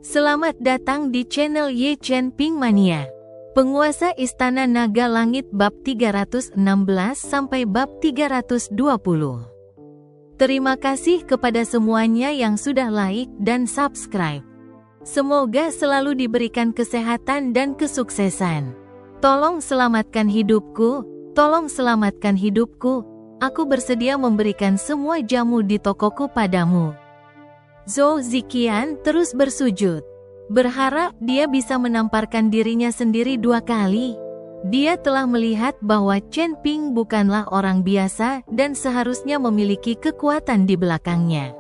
Selamat datang di channel Ye Chen Ping Mania. Penguasa Istana Naga Langit bab 316 sampai bab 320. Terima kasih kepada semuanya yang sudah like dan subscribe. Semoga selalu diberikan kesehatan dan kesuksesan. Tolong selamatkan hidupku, tolong selamatkan hidupku. Aku bersedia memberikan semua jamu di tokoku padamu. Zhou Ziqian terus bersujud, berharap dia bisa menamparkan dirinya sendiri 2 kali. Dia telah melihat bahwa Chen Ping bukanlah orang biasa dan seharusnya memiliki kekuatan di belakangnya.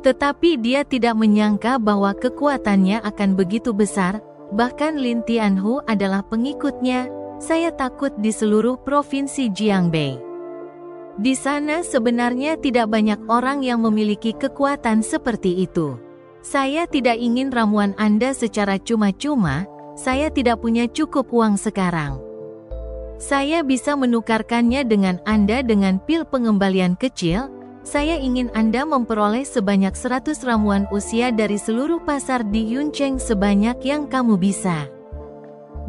Tetapi dia tidak menyangka bahwa kekuatannya akan begitu besar, bahkan Lin Tianhu adalah pengikutnya. Saya takut di seluruh provinsi Jiangbei. Di sana sebenarnya tidak banyak orang yang memiliki kekuatan seperti itu. Saya tidak ingin ramuan Anda secara cuma-cuma, saya tidak punya cukup uang sekarang. Saya bisa menukarkannya dengan Anda dengan pil pengembalian kecil. Saya ingin Anda memperoleh sebanyak 100 ramuan usia dari seluruh pasar di Yuncheng sebanyak yang kamu bisa.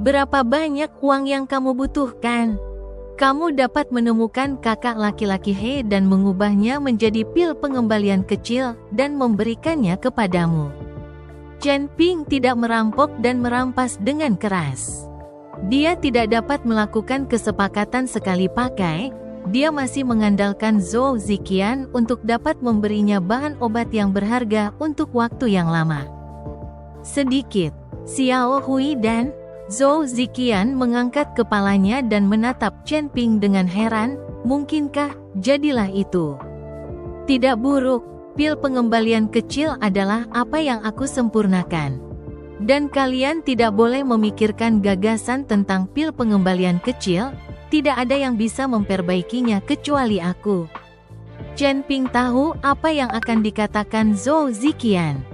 Berapa banyak uang yang kamu butuhkan? Kamu dapat menemukan kakak laki-laki He dan mengubahnya menjadi pil pengembalian kecil dan memberikannya kepadamu. Chen Ping tidak merampok dan merampas dengan keras. Dia tidak dapat melakukan kesepakatan sekali pakai. Dia masih mengandalkan Zhou Ziqian untuk dapat memberinya bahan obat yang berharga untuk waktu yang lama. Sedikit, Xiao Hui dan Zhou Ziqian mengangkat kepalanya dan menatap Chen Ping dengan heran. Mungkinkah jadilah itu? Tidak buruk, pil pengembalian kecil adalah apa yang aku sempurnakan. Dan kalian tidak boleh memikirkan gagasan tentang pil pengembalian kecil, tidak ada yang bisa memperbaikinya kecuali aku. Chen Ping tahu apa yang akan dikatakan Zhou Ziqian.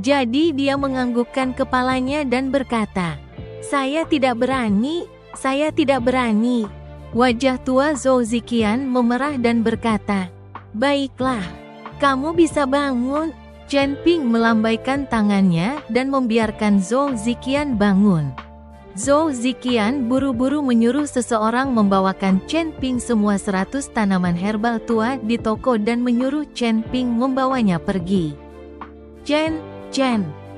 Jadi dia menganggukkan kepalanya dan berkata, saya tidak berani, saya tidak berani. Wajah tua Zhou Ziqian memerah dan berkata, baiklah, kamu bisa bangun. Chen Ping melambaikan tangannya dan membiarkan Zhou Ziqian bangun. Zhou Ziqian buru-buru menyuruh seseorang membawakan Chen Ping semua 100 tanaman herbal tua di toko dan menyuruh Chen Ping membawanya pergi. Chen,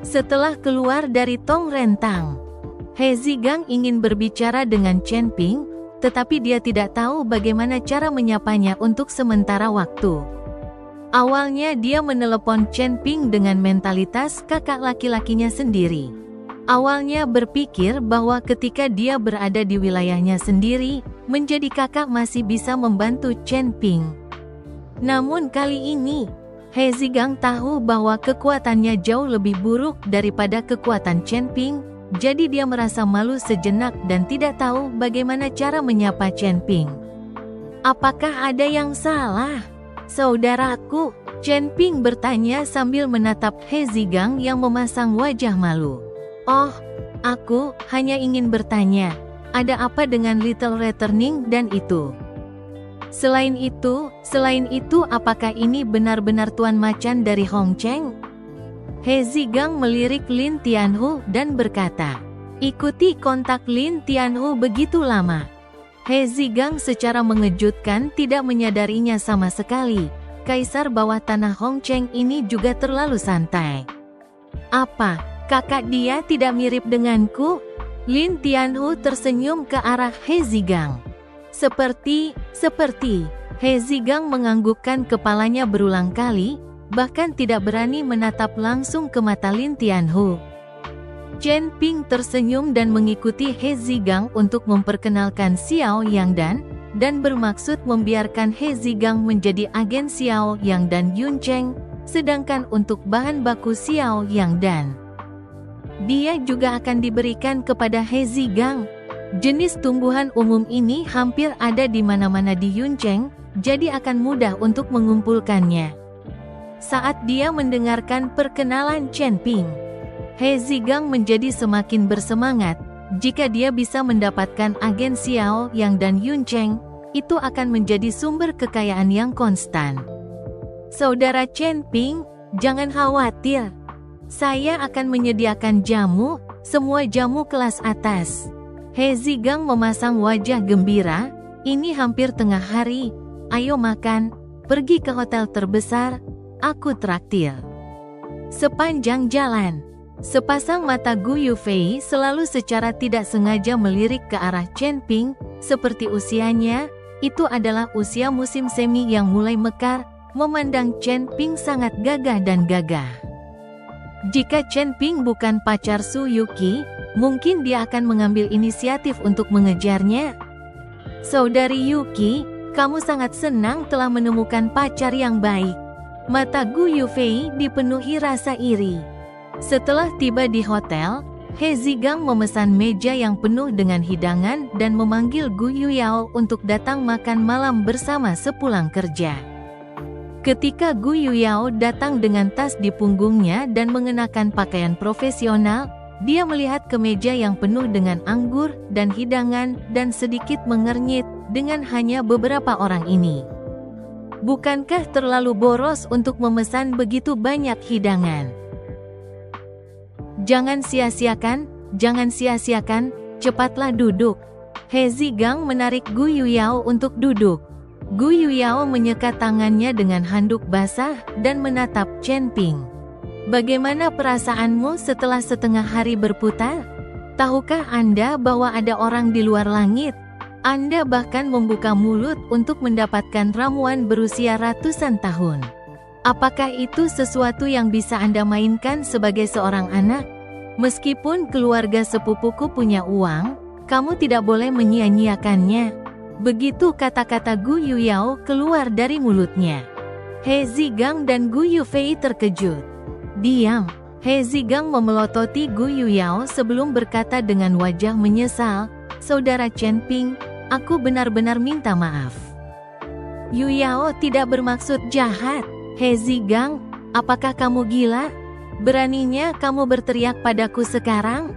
setelah keluar dari tong rentang, He Zigang ingin berbicara dengan Chen Ping, tetapi dia tidak tahu bagaimana cara menyapanya untuk sementara waktu. Awalnya dia menelepon Chen Ping dengan mentalitas kakak laki-lakinya sendiri. Awalnya berpikir bahwa ketika dia berada di wilayahnya sendiri, menjadi kakak masih bisa membantu Chen Ping. Namun kali ini, He Zigang tahu bahwa kekuatannya jauh lebih buruk daripada kekuatan Chen Ping. Jadi dia merasa malu sejenak dan tidak tahu bagaimana cara menyapa Chen Ping. Apakah ada yang salah, saudaraku? Chen Ping bertanya sambil menatap He Zigang yang memasang wajah malu. Oh, aku hanya ingin bertanya, ada apa dengan Little Returning dan itu? Selain itu apakah ini benar-benar Tuan Macan dari Hong Cheng? He Zigang melirik Lin Tianhu dan berkata, ikuti kontak Lin Tianhu begitu lama. He Zigang secara mengejutkan tidak menyadarinya sama sekali. Kaisar bawah tanah Hong Cheng ini juga terlalu santai. Apa, kakak dia tidak mirip denganku? Lin Tianhu tersenyum ke arah He Zigang. Seperti, He Zigang menganggukkan kepalanya berulang kali, bahkan tidak berani menatap langsung ke mata Lin Tianhu. Chen Ping tersenyum dan mengikuti He Zigang untuk memperkenalkan Xiao Yang dan bermaksud membiarkan He Zigang menjadi agen Xiao Yang dan Yuncheng, sedangkan untuk bahan baku Xiao Yang dia juga akan diberikan kepada He Zigang. Jenis tumbuhan umum ini hampir ada di mana-mana di Yuncheng, jadi akan mudah untuk mengumpulkannya. Saat dia mendengarkan perkenalan Chen Ping, He Zigang menjadi semakin bersemangat. Jika dia bisa mendapatkan agen Xiao Yang dan Yuncheng, itu akan menjadi sumber kekayaan yang konstan. Saudara Chen Ping, jangan khawatir. Saya akan menyediakan jamu, semua jamu kelas atas. He Zigang memasang wajah gembira, ini hampir tengah hari, ayo makan, pergi ke hotel terbesar, aku traktir. Sepanjang jalan, sepasang mata Gu Yufei selalu secara tidak sengaja melirik ke arah Chen Ping, seperti usianya, itu adalah usia musim semi yang mulai mekar, memandang Chen Ping sangat gagah dan gagah. Jika Chen Ping bukan pacar Su Yuki, mungkin dia akan mengambil inisiatif untuk mengejarnya. Saudari Yuki, kamu sangat senang telah menemukan pacar yang baik. Mata Gu Yufei dipenuhi rasa iri. Setelah tiba di hotel, He Zigang memesan meja yang penuh dengan hidangan dan memanggil Gu Yuyao untuk datang makan malam bersama sepulang kerja. Ketika Gu Yuyao datang dengan tas di punggungnya dan mengenakan pakaian profesional, dia melihat ke meja yang penuh dengan anggur dan hidangan dan sedikit mengernyit dengan hanya beberapa orang ini. Bukankah terlalu boros untuk memesan begitu banyak hidangan? Jangan sia-siakan, cepatlah duduk. He Zigang menarik Gu Yuyao untuk duduk. Gu Yuyao menyeka tangannya dengan handuk basah dan menatap Chen Ping. Bagaimana perasaanmu setelah setengah hari berputar? Tahukah Anda bahwa ada orang di luar langit? Anda bahkan membuka mulut untuk mendapatkan ramuan berusia ratusan tahun. Apakah itu sesuatu yang bisa Anda mainkan sebagai seorang anak? Meskipun keluarga sepupuku punya uang, kamu tidak boleh menyia-nyiakannya. Begitu kata-kata Gu Yuyao keluar dari mulutnya. He Zigang dan Gu Yufei terkejut. Diam. He Zigang memelototi Gu Yuyao sebelum berkata dengan wajah menyesal, Saudara Chen Ping, aku benar-benar minta maaf. Yuyao tidak bermaksud jahat. He Zigang, apakah kamu gila? Beraninya kamu berteriak padaku sekarang?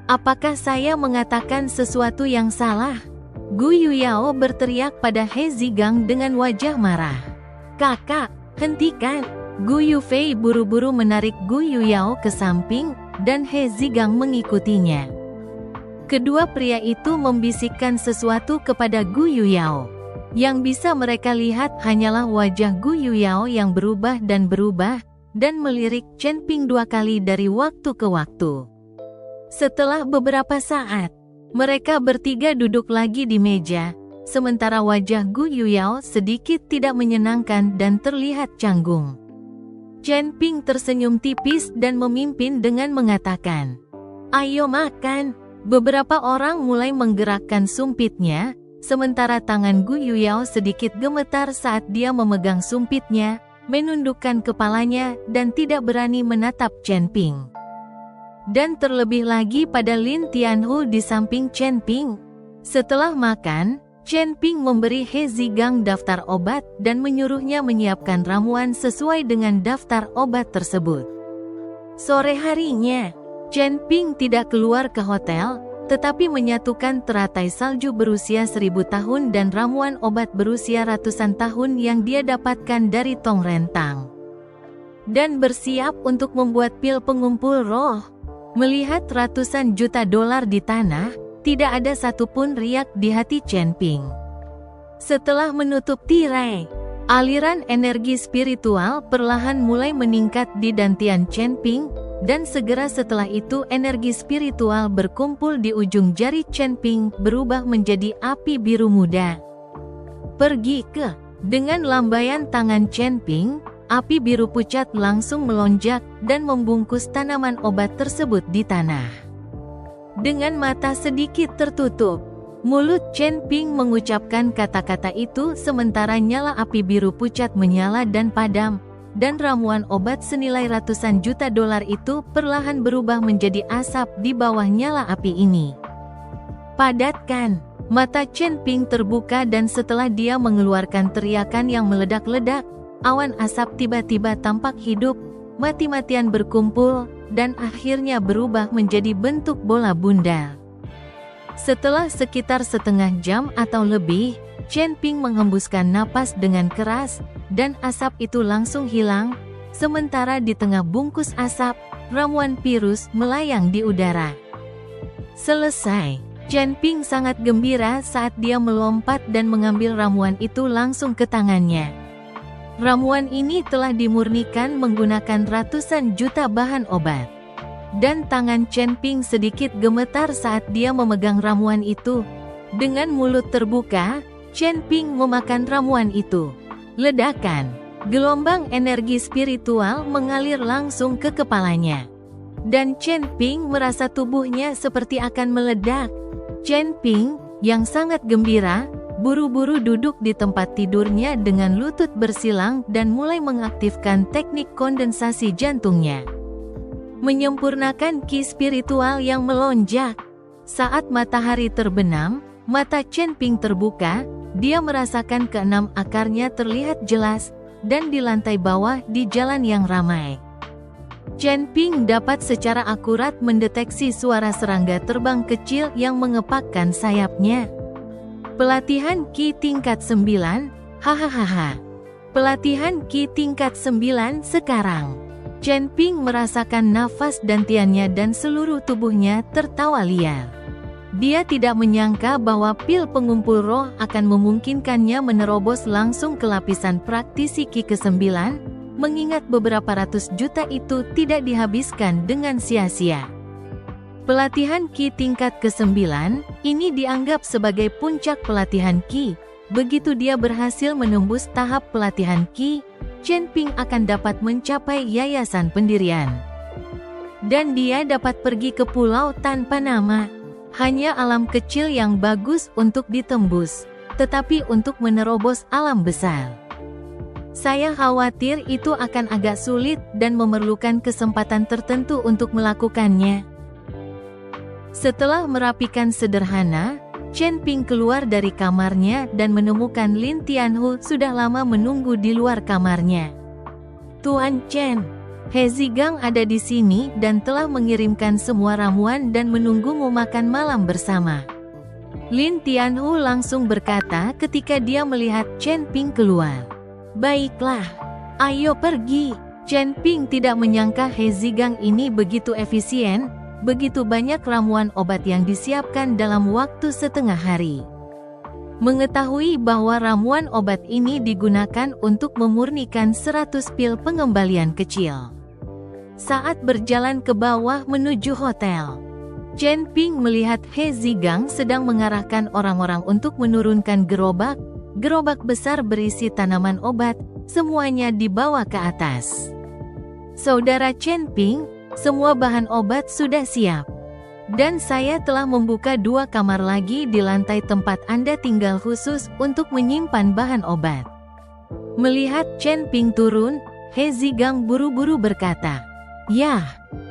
Apakah saya mengatakan sesuatu yang salah? Gu Yuyao berteriak pada He Zigang dengan wajah marah. Kakak, hentikan! Gu Yufei buru-buru menarik Gu Yuyao ke samping, dan He Zigang mengikutinya. Kedua pria itu membisikkan sesuatu kepada Gu Yuyao. Yang bisa mereka lihat hanyalah wajah Gu Yuyao yang berubah dan melirik Chen Ping 2 kali dari waktu ke waktu. Setelah beberapa saat, mereka bertiga duduk lagi di meja, sementara wajah Gu Yuyao sedikit tidak menyenangkan dan terlihat canggung. Chen Ping tersenyum tipis dan memimpin dengan mengatakan, "Ayo makan." Beberapa orang mulai menggerakkan sumpitnya, sementara tangan Gu Yuyao sedikit gemetar saat dia memegang sumpitnya, menundukkan kepalanya dan tidak berani menatap Chen Ping. Dan terlebih lagi pada Lin Tianhu di samping Chen Ping. Setelah makan, Chen Ping memberi He Zigang daftar obat dan menyuruhnya menyiapkan ramuan sesuai dengan daftar obat tersebut. Sore harinya, Chen Ping tidak keluar ke hotel, tetapi menyatukan teratai salju berusia 1000 tahun dan ramuan obat berusia ratusan tahun yang dia dapatkan dari Tong Rentang. Dan bersiap untuk membuat pil pengumpul roh. Melihat ratusan juta dolar di tanah, tidak ada satupun riak di hati Chen Ping. Setelah menutup tirai, aliran energi spiritual perlahan mulai meningkat di dantian Chen Ping, dan segera setelah itu energi spiritual berkumpul di ujung jari Chen Ping berubah menjadi api biru muda. Pergi ke, dengan lambaian tangan Chen Ping, api biru pucat langsung melonjak dan membungkus tanaman obat tersebut di tanah. Dengan mata sedikit tertutup, mulut Chen Ping mengucapkan kata-kata itu sementara nyala api biru pucat menyala dan padam, dan ramuan obat senilai ratusan juta dolar itu perlahan berubah menjadi asap di bawah nyala api ini. Padatkan! Mata Chen Ping terbuka dan setelah dia mengeluarkan teriakan yang meledak-ledak, awan asap tiba-tiba tampak hidup, mati-matian berkumpul, dan akhirnya berubah menjadi bentuk bola bundar. Setelah sekitar setengah jam atau lebih, Chen Ping menghembuskan napas dengan keras, dan asap itu langsung hilang, sementara di tengah bungkus asap, ramuan virus melayang di udara. Selesai. Chen Ping sangat gembira saat dia melompat dan mengambil ramuan itu langsung ke tangannya. Ramuan ini telah dimurnikan menggunakan ratusan juta bahan obat. Dan tangan Chen Ping sedikit gemetar saat dia memegang ramuan itu. Dengan mulut terbuka, Chen Ping memakan ramuan itu. Ledakan. Gelombang energi spiritual mengalir langsung ke kepalanya. Dan Chen Ping merasa tubuhnya seperti akan meledak. Chen Ping, yang sangat gembira, buru-buru duduk di tempat tidurnya dengan lutut bersilang dan mulai mengaktifkan teknik kondensasi jantungnya. Menyempurnakan ki spiritual yang melonjak. Saat matahari terbenam, mata Chen Ping terbuka, dia merasakan keenam akarnya terlihat jelas, dan di lantai bawah di jalan yang ramai. Chen Ping dapat secara akurat mendeteksi suara serangga terbang kecil yang mengepakkan sayapnya. Pelatihan ki tingkat 9, hahaha. Pelatihan ki tingkat 9 sekarang. Chen Ping merasakan nafas dantiannya dan seluruh tubuhnya tertawa liar. Dia tidak menyangka bahwa pil pengumpul roh akan memungkinkannya menerobos langsung ke lapisan praktisi ki ke-9, mengingat beberapa ratus juta itu tidak dihabiskan dengan sia-sia. Pelatihan ki tingkat ke-9, ini dianggap sebagai puncak pelatihan ki. Begitu dia berhasil menembus tahap pelatihan ki, Chen Ping akan dapat mencapai yayasan pendirian. Dan dia dapat pergi ke pulau tanpa nama. Hanya alam kecil yang bagus untuk ditembus, tetapi untuk menerobos alam besar. Saya khawatir itu akan agak sulit dan memerlukan kesempatan tertentu untuk melakukannya. Setelah merapikan sederhana, Chen Ping keluar dari kamarnya dan menemukan Lin Tianhu sudah lama menunggu di luar kamarnya. Tuan Chen, He Zigang ada di sini dan telah mengirimkan semua ramuan dan menunggumu makan malam bersama. Lin Tianhu langsung berkata ketika dia melihat Chen Ping keluar. Baiklah, ayo pergi. Chen Ping tidak menyangka He Zigang ini begitu efisien. Begitu banyak ramuan obat yang disiapkan dalam waktu setengah hari. Mengetahui bahwa ramuan obat ini digunakan untuk memurnikan 100 pil pengembalian kecil. Saat berjalan ke bawah menuju hotel, Chen Ping melihat He Zigang sedang mengarahkan orang-orang untuk menurunkan gerobak besar berisi tanaman obat, semuanya dibawa ke atas. Saudara Chen Ping, semua bahan obat sudah siap. Dan saya telah membuka 2 kamar lagi di lantai tempat Anda tinggal khusus untuk menyimpan bahan obat. Melihat Chen Ping turun, He Zigang buru-buru berkata, "Yah,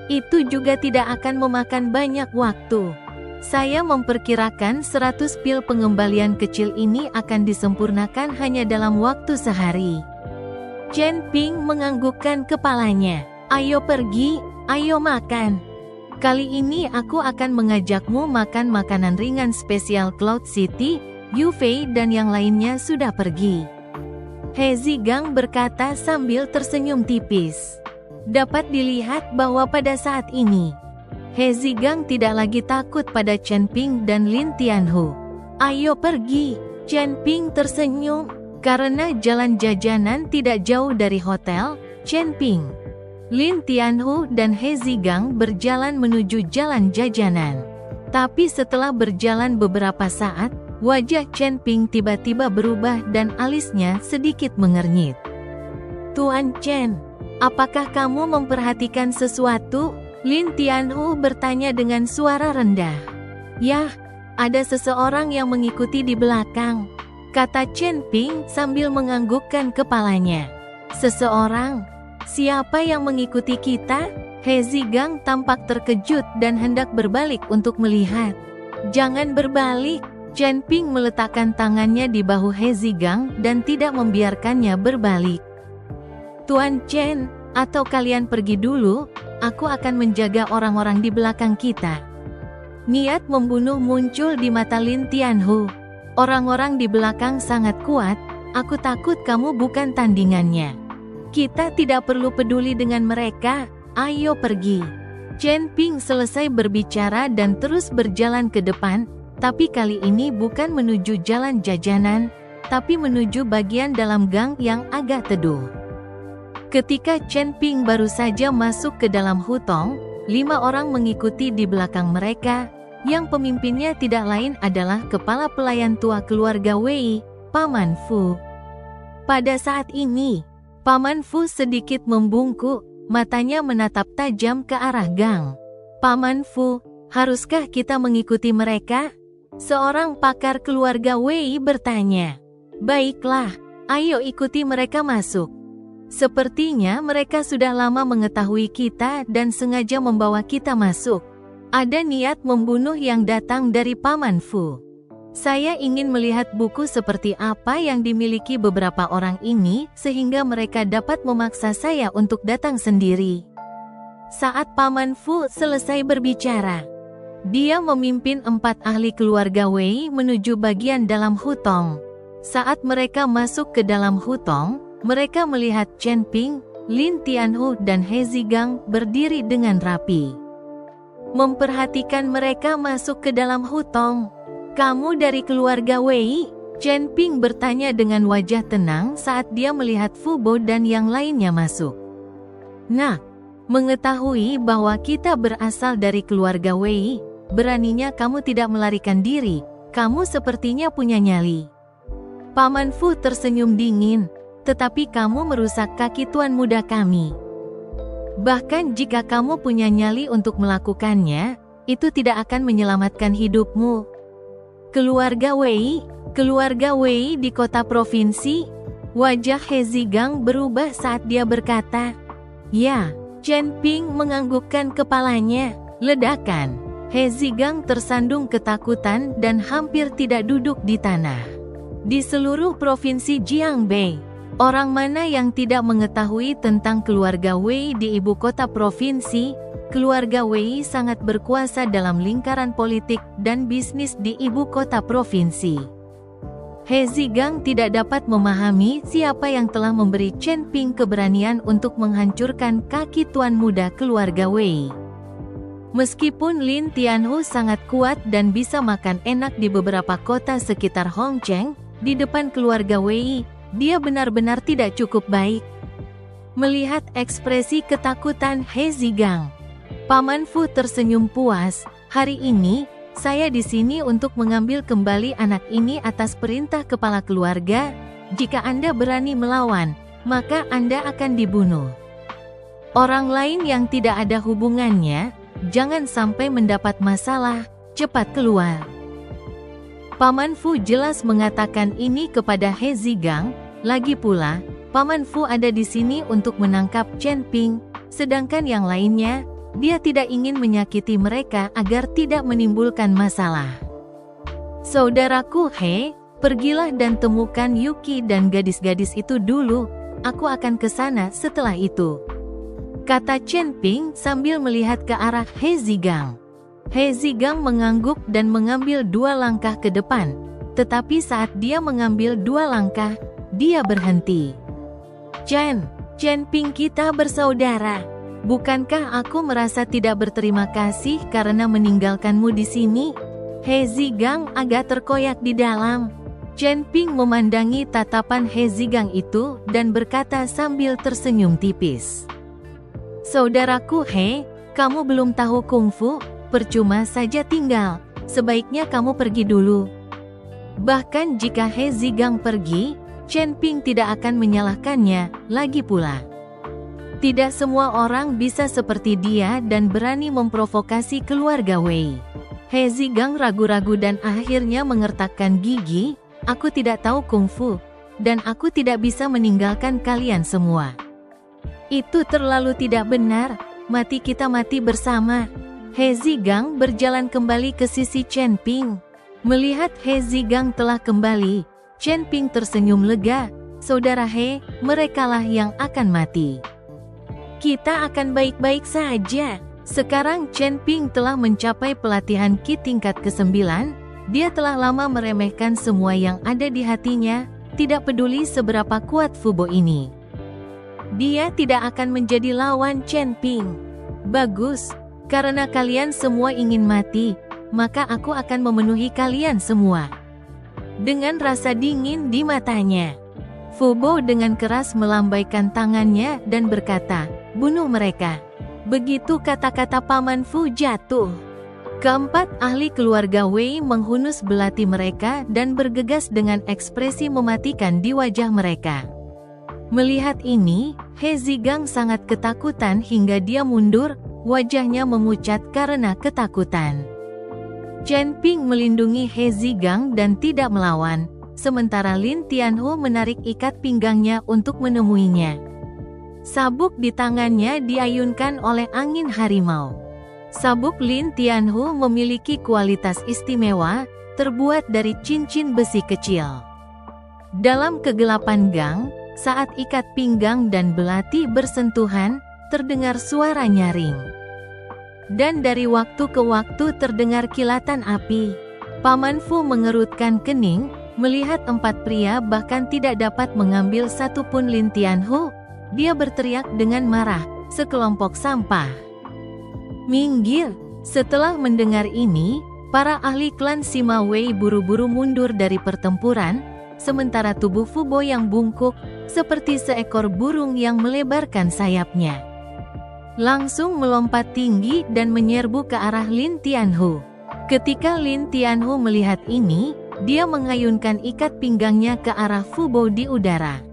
itu juga tidak akan memakan banyak waktu. Saya memperkirakan 100 pil pengembalian kecil ini akan disempurnakan hanya dalam waktu sehari." Chen Ping menganggukkan kepalanya. "Ayo pergi. Ayo makan. Kali ini aku akan mengajakmu makan makanan ringan spesial Cloud City, Yu Fei dan yang lainnya sudah pergi." He Zigang berkata sambil tersenyum tipis. Dapat dilihat bahwa pada saat ini, He Zigang tidak lagi takut pada Chen Ping dan Lin Tianhu. "Ayo pergi." Chen Ping tersenyum. Karena jalan jajanan tidak jauh dari hotel, Chen Ping, Lin Tianhu dan He Zigang berjalan menuju jalan jajanan. Tapi setelah berjalan beberapa saat, wajah Chen Ping tiba-tiba berubah dan alisnya sedikit mengernyit. "Tuan Chen, apakah kamu memperhatikan sesuatu?" Lin Tianhu bertanya dengan suara rendah. "Yah, ada seseorang yang mengikuti di belakang," kata Chen Ping sambil menganggukkan kepalanya. "Seseorang? Siapa yang mengikuti kita?" He Zigang tampak terkejut dan hendak berbalik untuk melihat. "Jangan berbalik." Chen Ping meletakkan tangannya di bahu He Zigang dan tidak membiarkannya berbalik. "Tuan Chen, atau kalian pergi dulu, aku akan menjaga orang-orang di belakang kita." Niat membunuh muncul di mata Lin Tianhu. "Orang-orang di belakang sangat kuat, aku takut kamu bukan tandingannya. Kita tidak perlu peduli dengan mereka." Ayo pergi. Chen Ping selesai berbicara dan terus berjalan ke depan, tapi kali ini bukan menuju jalan jajanan, tapi menuju bagian dalam gang yang agak teduh. Ketika Chen Ping baru saja masuk ke dalam hutong, 5 orang mengikuti di belakang mereka, yang pemimpinnya tidak lain adalah kepala pelayan tua keluarga Wei, Paman Fu. Pada saat ini, Paman Fu sedikit membungkuk, matanya menatap tajam ke arah gang. Paman Fu, haruskah kita mengikuti mereka? Seorang pakar keluarga Wei bertanya. Baiklah, ayo ikuti mereka masuk. Sepertinya mereka sudah lama mengetahui kita dan sengaja membawa kita masuk. Ada niat membunuh yang datang dari Paman Fu. Saya ingin melihat buku seperti apa yang dimiliki beberapa orang ini sehingga mereka dapat memaksa saya untuk datang sendiri. Saat Paman Fu selesai berbicara, dia memimpin 4 ahli keluarga Wei menuju bagian dalam hutong. Saat mereka masuk ke dalam hutong, mereka melihat Chen Ping, Lin Tianhu dan He Zigang berdiri dengan rapi. Memperhatikan mereka masuk ke dalam hutong. Kamu dari keluarga Wei? Chen Ping bertanya dengan wajah tenang saat dia melihat Fu Bo dan yang lainnya masuk. Nak, mengetahui bahwa kita berasal dari keluarga Wei, beraninya kamu tidak melarikan diri, kamu sepertinya punya nyali. Paman Fu tersenyum dingin. Tetapi kamu merusak kaki tuan muda kami. Bahkan jika kamu punya nyali untuk melakukannya, itu tidak akan menyelamatkan hidupmu. Keluarga Wei di kota provinsi? Wajah He Zigang berubah saat dia berkata. Ya, Chen Ping menganggukkan kepalanya. Ledakan. He Zigang tersandung ketakutan dan hampir tidak duduk di tanah. Di seluruh provinsi Jiangbei, orang mana yang tidak mengetahui tentang keluarga Wei di ibu kota provinsi? Keluarga Wei sangat berkuasa dalam lingkaran politik dan bisnis di ibu kota provinsi. He Zigang tidak dapat memahami siapa yang telah memberi Chen Ping keberanian untuk menghancurkan kaki tuan muda keluarga Wei. Meskipun Lin Tianhu sangat kuat dan bisa makan enak di beberapa kota sekitar Hongcheng, di depan keluarga Wei, dia benar-benar tidak cukup baik. Melihat ekspresi ketakutan He Zigang, Paman Fu tersenyum puas. Hari ini, saya di sini untuk mengambil kembali anak ini atas perintah kepala keluarga. Jika Anda berani melawan, maka Anda akan dibunuh. Orang lain yang tidak ada hubungannya, jangan sampai mendapat masalah, cepat keluar. Paman Fu jelas mengatakan ini kepada He Zigang. Lagi pula, Paman Fu ada di sini untuk menangkap Chen Ping, sedangkan yang lainnya, dia tidak ingin menyakiti mereka agar tidak menimbulkan masalah. Saudaraku He, pergilah dan temukan Yuki dan gadis-gadis itu dulu, aku akan ke sana setelah itu. Kata Chen Ping sambil melihat ke arah He Zigang. He Zigang mengangguk dan mengambil 2 langkah ke depan, tetapi saat dia mengambil 2 langkah, dia berhenti. Chen Ping, kita bersaudara. Bukankah aku merasa tidak berterima kasih karena meninggalkanmu di sini? He Zigang agak terkoyak di dalam. Chen Ping memandangi tatapan He Zigang itu dan berkata sambil tersenyum tipis. Saudaraku He, kamu belum tahu kungfu? Percuma saja tinggal, sebaiknya kamu pergi dulu. Bahkan jika He Zigang pergi, Chen Ping tidak akan menyalahkannya, lagi pula. Tidak semua orang bisa seperti dia dan berani memprovokasi keluarga Wei. He Zigang ragu-ragu dan akhirnya mengertakkan gigi, aku tidak tahu kungfu, dan aku tidak bisa meninggalkan kalian semua. Itu terlalu tidak benar, mati kita mati bersama. He Zigang berjalan kembali ke sisi Chen Ping. Melihat He Zigang telah kembali, Chen Ping tersenyum lega. Saudara He, merekalah yang akan mati. Kita akan baik-baik saja. Sekarang Chen Ping telah mencapai pelatihan Qi tingkat ke-9. Dia telah lama meremehkan semua yang ada di hatinya, tidak peduli seberapa kuat Fu Bo ini. Dia tidak akan menjadi lawan Chen Ping. Bagus, karena kalian semua ingin mati, maka aku akan memenuhi kalian semua. Dengan rasa dingin di matanya, Fu Bo dengan keras melambaikan tangannya dan berkata, "Bunuh mereka." Begitu kata-kata Paman Fu jatuh, keempat ahli keluarga Wei menghunus belati mereka dan bergegas dengan ekspresi mematikan di wajah mereka. Melihat ini, He Zigang sangat ketakutan hingga dia mundur, wajahnya memucat karena ketakutan. Chen Ping melindungi He Zigang dan tidak melawan, sementara Lin Tianhu menarik ikat pinggangnya untuk menemuinya. Sabuk di tangannya diayunkan oleh angin harimau. Sabuk Lin Tianhu memiliki kualitas istimewa, terbuat dari cincin besi kecil. Dalam kegelapan gang, saat ikat pinggang dan belati bersentuhan, terdengar suara nyaring. Dan dari waktu ke waktu terdengar kilatan api. Paman Fu mengerutkan kening, melihat empat pria bahkan tidak dapat mengambil satupun Lin Tianhu. Dia berteriak dengan marah, "Sekelompok sampah! Minggir!" Setelah mendengar ini, para ahli klan Sima Wei buru-buru mundur dari pertempuran, sementara tubuh Fu Bo yang bungkuk, seperti seekor burung yang melebarkan sayapnya, langsung melompat tinggi dan menyerbu ke arah Lin Tianhu. Ketika Lin Tianhu melihat ini, dia mengayunkan ikat pinggangnya ke arah Fu Bo di udara.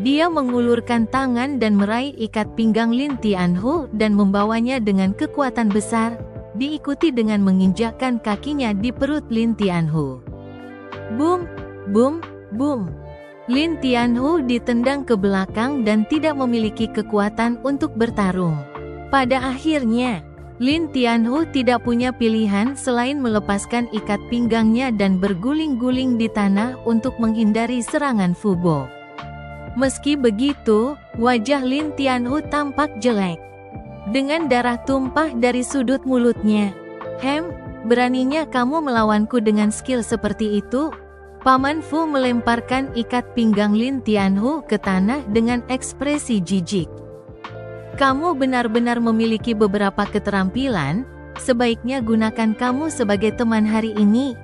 Dia mengulurkan tangan dan meraih ikat pinggang Lin Tianhu dan membawanya dengan kekuatan besar, diikuti dengan menginjakkan kakinya di perut Lin Tianhu. Boom! Boom! Boom! Lin Tianhu ditendang ke belakang dan tidak memiliki kekuatan untuk bertarung. Pada akhirnya, Lin Tianhu tidak punya pilihan selain melepaskan ikat pinggangnya dan berguling-guling di tanah untuk menghindari serangan Fu Bo. Meski begitu, wajah Lin Tianhu tampak jelek. Dengan darah tumpah dari sudut mulutnya. Beraninya kamu melawanku dengan skill seperti itu?" Paman Fu melemparkan ikat pinggang Lin Tianhu ke tanah dengan ekspresi jijik. "Kamu benar-benar memiliki beberapa keterampilan, sebaiknya gunakan kamu sebagai teman hari ini."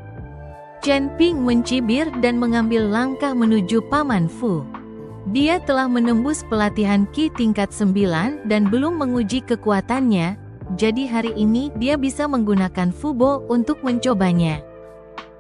Chen Ping mencibir dan mengambil langkah menuju Paman Fu. Dia telah menembus pelatihan Qi tingkat 9 dan belum menguji kekuatannya, jadi hari ini dia bisa menggunakan Fu Bo untuk mencobanya.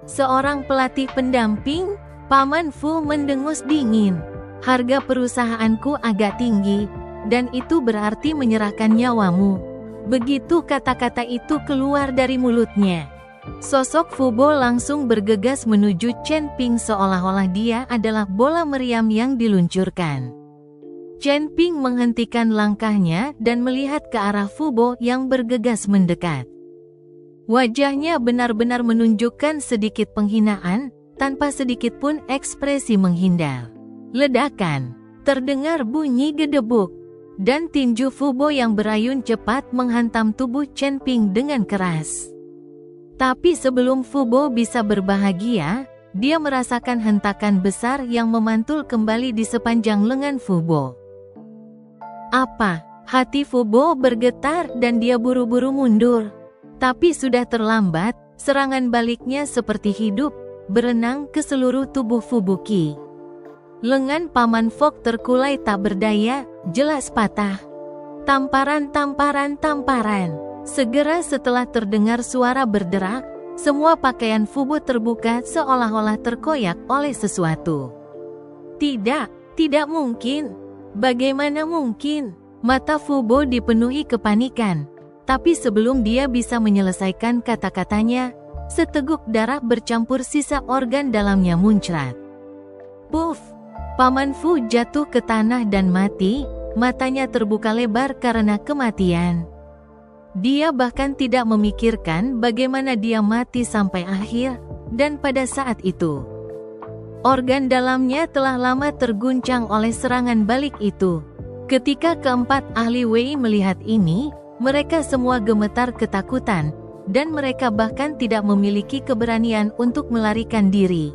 Seorang pelatih pendamping, Paman Fu mendengus dingin. "Harga perusahaanku agak tinggi, dan itu berarti menyerahkan nyawamu." Begitu kata-kata itu keluar dari mulutnya, sosok Fu Bo langsung bergegas menuju Chen Ping seolah-olah dia adalah bola meriam yang diluncurkan. Chen Ping menghentikan langkahnya dan melihat ke arah Fu Bo yang bergegas mendekat. Wajahnya benar-benar menunjukkan sedikit penghinaan, tanpa sedikit pun ekspresi menghindar. Ledakan, terdengar bunyi gedebuk, dan tinju Fu Bo yang berayun cepat menghantam tubuh Chen Ping dengan keras. Tapi sebelum Fu Bo bisa berbahagia, dia merasakan hentakan besar yang memantul kembali di sepanjang lengan Fu Bo. Apa? Hati Fu Bo bergetar dan dia buru-buru mundur. Tapi sudah terlambat, serangan baliknya seperti hidup, berenang ke seluruh tubuh Fu Buqi. Lengan Paman Fok terkulai tak berdaya, jelas patah. Tamparan, tamparan, tamparan. Segera setelah terdengar suara berderak, semua pakaian Fu Bo terbuka seolah-olah terkoyak oleh sesuatu. Tidak mungkin. Bagaimana mungkin? Mata Fu Bo dipenuhi kepanikan. Tapi sebelum dia bisa menyelesaikan kata-katanya, seteguk darah bercampur sisa organ dalamnya muncrat. Puff! Paman Fu jatuh ke tanah dan mati, matanya terbuka lebar karena kematian. Dia bahkan tidak memikirkan bagaimana dia mati sampai akhir, dan pada saat itu, organ dalamnya telah lama terguncang oleh serangan balik itu. Ketika keempat ahli Wei melihat ini, mereka semua gemetar ketakutan, dan mereka bahkan tidak memiliki keberanian untuk melarikan diri.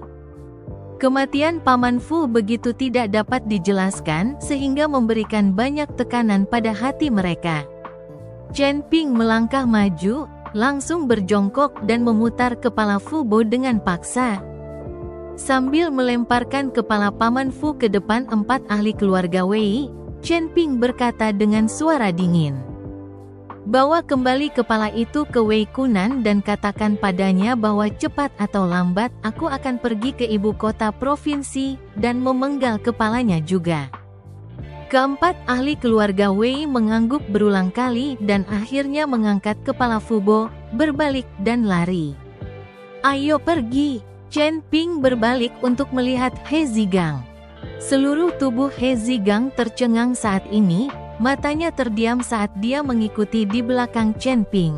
Kematian Paman Fu begitu tidak dapat dijelaskan sehingga memberikan banyak tekanan pada hati mereka. Chen Ping melangkah maju, langsung berjongkok dan memutar kepala Fu Bo dengan paksa. Sambil melemparkan kepala Paman Fu ke depan 4 ahli keluarga Wei, Chen Ping berkata dengan suara dingin, "Bawa kembali kepala itu ke Wei Kunan dan katakan padanya bahwa cepat atau lambat aku akan pergi ke ibu kota provinsi dan memenggal kepalanya juga." Keempat ahli keluarga Wei mengangguk berulang kali dan akhirnya mengangkat kepala Fu Bo, berbalik dan lari. "Ayo pergi!" Chen Ping berbalik untuk melihat He Zigang. Seluruh tubuh He Zigang tercengang saat ini, matanya terdiam saat dia mengikuti di belakang Chen Ping.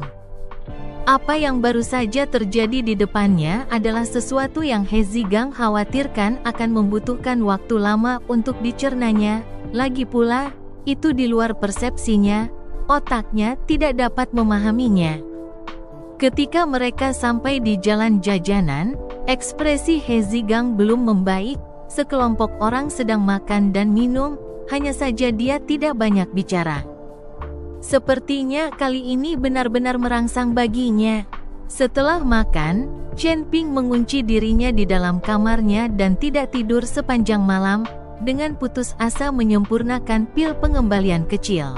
Apa yang baru saja terjadi di depannya adalah sesuatu yang He Zigang khawatirkan akan membutuhkan waktu lama untuk dicernanya. Lagi pula, itu di luar persepsinya, otaknya tidak dapat memahaminya. Ketika mereka sampai di jalan jajanan, ekspresi He Zigang belum membaik, sekelompok orang sedang makan dan minum, hanya saja dia tidak banyak bicara. Sepertinya kali ini benar-benar merangsang baginya. Setelah makan, Chen Ping mengunci dirinya di dalam kamarnya dan tidak tidur sepanjang malam, dengan putus asa menyempurnakan pil pengembalian kecil.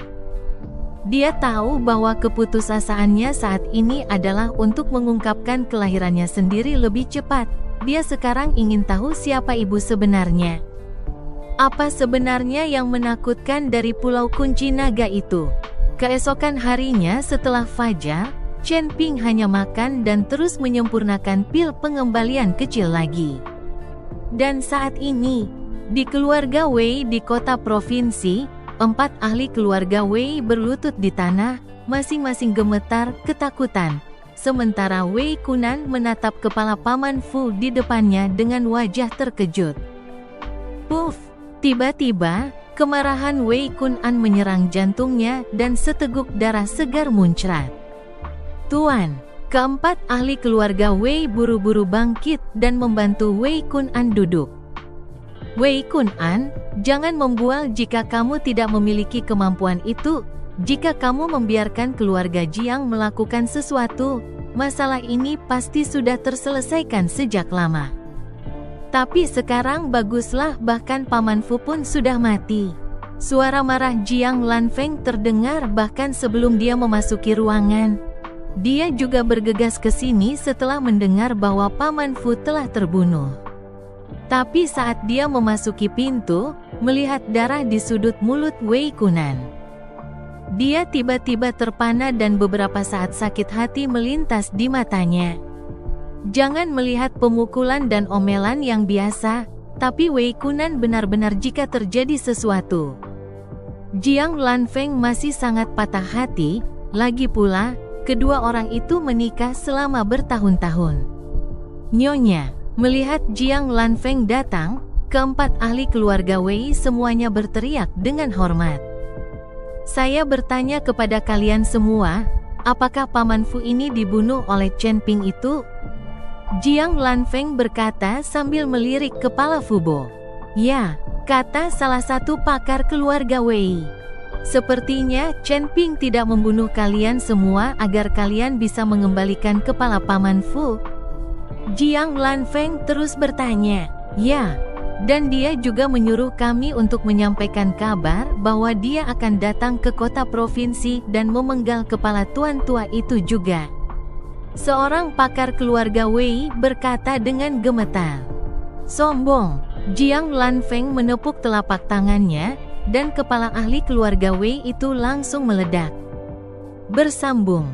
Dia tahu bahwa keputusasaannya saat ini adalah untuk mengungkapkan kelahirannya sendiri lebih cepat. Dia sekarang ingin tahu siapa ibu sebenarnya. Apa sebenarnya yang menakutkan dari Pulau Kunci Naga itu? Keesokan harinya setelah fajar, Chen Ping hanya makan dan terus menyempurnakan pil pengembalian kecil lagi. Dan saat ini, di keluarga Wei di kota provinsi, 4 ahli keluarga Wei berlutut di tanah, masing-masing gemetar ketakutan. Sementara Wei Kunan menatap kepala Paman Fu di depannya dengan wajah terkejut. Puff! Tiba-tiba, kemarahan Wei Kunan menyerang jantungnya dan seteguk darah segar muncrat. "Tuan!" Keempat ahli keluarga Wei buru-buru bangkit dan membantu Wei Kunan duduk. "Wei Kunan, jangan membual jika kamu tidak memiliki kemampuan itu. Jika kamu membiarkan keluarga Jiang melakukan sesuatu, masalah ini pasti sudah terselesaikan sejak lama. Tapi sekarang baguslah, bahkan Paman Fu pun sudah mati." Suara marah Jiang Lanfeng terdengar bahkan sebelum dia memasuki ruangan. Dia juga bergegas ke sini setelah mendengar bahwa Paman Fu telah terbunuh. Tapi saat dia memasuki pintu, melihat darah di sudut mulut Wei Kunan, dia tiba-tiba terpana dan beberapa saat sakit hati melintas di matanya. Jangan melihat pemukulan dan omelan yang biasa, tapi Wei Kunan benar-benar jika terjadi sesuatu. Jiang Lanfeng masih sangat patah hati, lagi pula, kedua orang itu menikah selama bertahun-tahun. "Nyonya." Melihat Jiang Lanfeng datang, keempat ahli keluarga Wei semuanya berteriak dengan hormat. "Saya bertanya kepada kalian semua, apakah Paman Fu ini dibunuh oleh Chen Ping itu?" Jiang Lanfeng berkata sambil melirik kepala Fu Bo. "Ya," kata salah satu pakar keluarga Wei. "Sepertinya Chen Ping tidak membunuh kalian semua agar kalian bisa mengembalikan kepala Paman Fu." Jiang Lanfeng terus bertanya. "Ya, dan dia juga menyuruh kami untuk menyampaikan kabar bahwa dia akan datang ke kota provinsi dan memenggal kepala tuan tua itu juga." Seorang pakar keluarga Wei berkata dengan gemetar. "Sombong!" Jiang Lanfeng menepuk telapak tangannya, dan kepala ahli keluarga Wei itu langsung meledak. Bersambung.